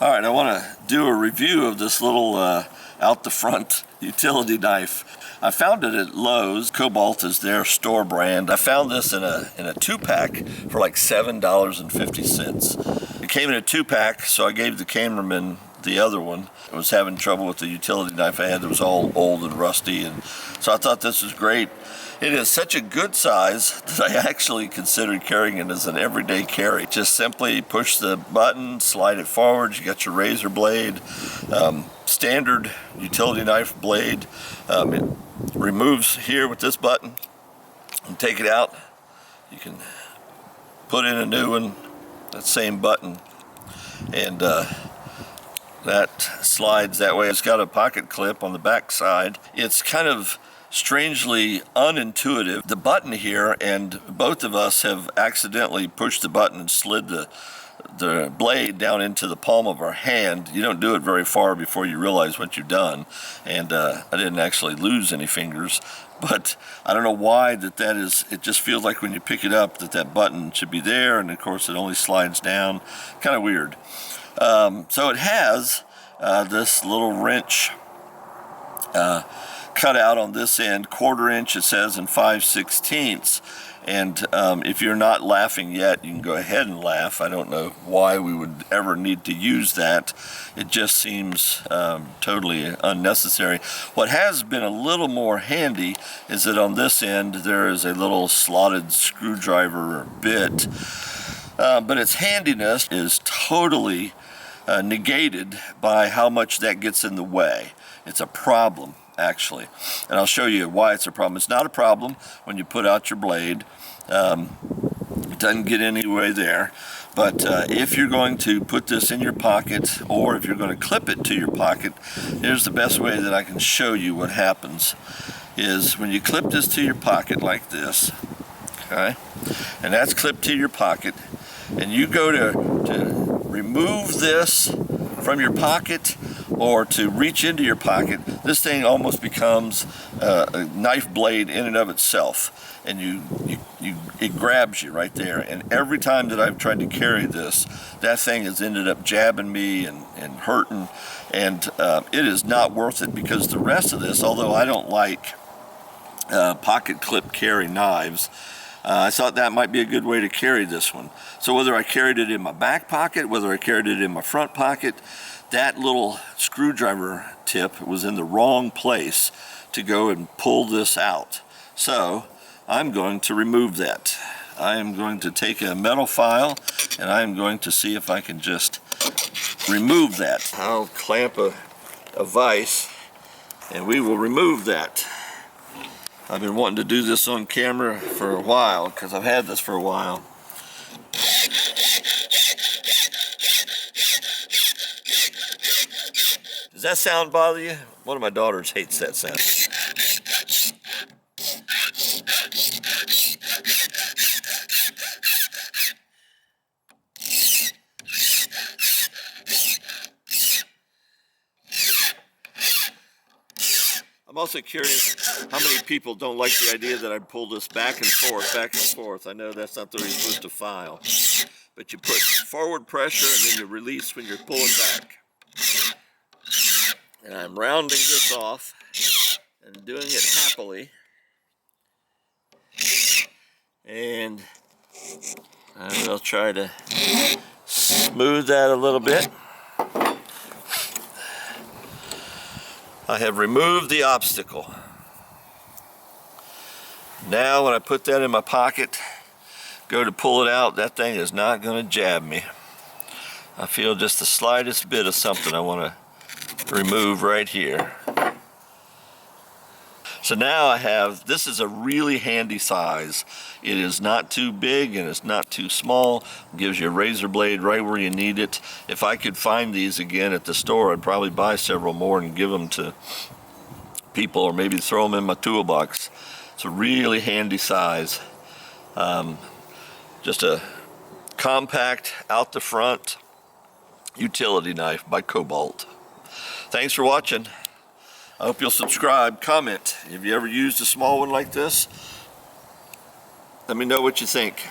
All right, I want to do a review of this little out the front utility knife. I found it at Lowe's. Cobalt is their store brand. I found this in a 2-pack for like $7.50. It came in a 2-pack, so I gave the cameraman the other one. I was having trouble with the utility knife I had that was all old and rusty, and so I thought this was great. It is such a good size that I actually considered carrying it as an everyday carry. Just simply push the button, slide it forward, you got your razor blade, standard utility knife blade. It removes here with this button and take it out. You can put in a new one, that same button, and that slides that way. It's got a pocket clip on the back side. It's kind of strangely unintuitive. The button here, and both of us have accidentally pushed the button and slid the blade down into the palm of our hand. You don't do it very far before you realize what you've done, and I didn't actually lose any fingers, but I don't know why that is. It just feels like when you pick it up that button should be there, and of course it only slides down. Kind of weird. So it has this little wrench cut out on this end, 1/4 inch it says, and 5/16. And if you're not laughing yet, you can go ahead and laugh. I don't know why we would ever need to use that. It just seems totally unnecessary. What has been a little more handy is that on this end there is a little slotted screwdriver bit, but its handiness is totally negated by how much that gets in the way. It's a problem, actually, and I'll show you why it's a problem. It's not a problem when you put out your blade. It doesn't get any way there, but if you're going to put this in your pocket, or if you're going to clip it to your pocket, here's the best way that I can show you what happens. Is when you clip this to your pocket like this, okay, and that's clipped to your pocket, and you go to remove this from your pocket or to reach into your pocket, this thing almost becomes a knife blade in and of itself, and it grabs you right there. And every time that I've tried to carry this, that thing has ended up jabbing me and hurting, and it is not worth it, because the rest of this, although I don't like pocket clip carry knives, I thought that might be a good way to carry this one. So whether I carried it in my back pocket, whether I carried it in my front pocket, that little screwdriver tip was in the wrong place to go and pull this out. So I'm going to remove that. I am going to take a metal file, and I am going to see if I can just remove that. I'll clamp a vise, and we will remove that. I've been wanting to do this on camera for a while, because I've had this for a while. Does that sound bother you? One of my daughters hates that sound. I'm also curious how many people don't like the idea that I pull this back and forth, back and forth. I know that's not the way you're supposed to file, but you put forward pressure and then you release when you're pulling back. And I'm rounding this off and doing it happily. And I will try to smooth that a little bit. I have removed the obstacle. Now when I put that in my pocket, go to pull it out, that thing is not going to jab me. I feel just the slightest bit of something I want to remove right here. So now I have, this is a really handy size. It is not too big and it's not too small. It gives you a razor blade right where you need it. If I could find these again at the store, I'd probably buy several more and give them to people, or maybe throw them in my toolbox. It's a really handy size. Just a compact, out the front utility knife by Cobalt. Thanks for watching. I hope you'll subscribe, comment. Have you ever used a small one like this? Let me know what you think.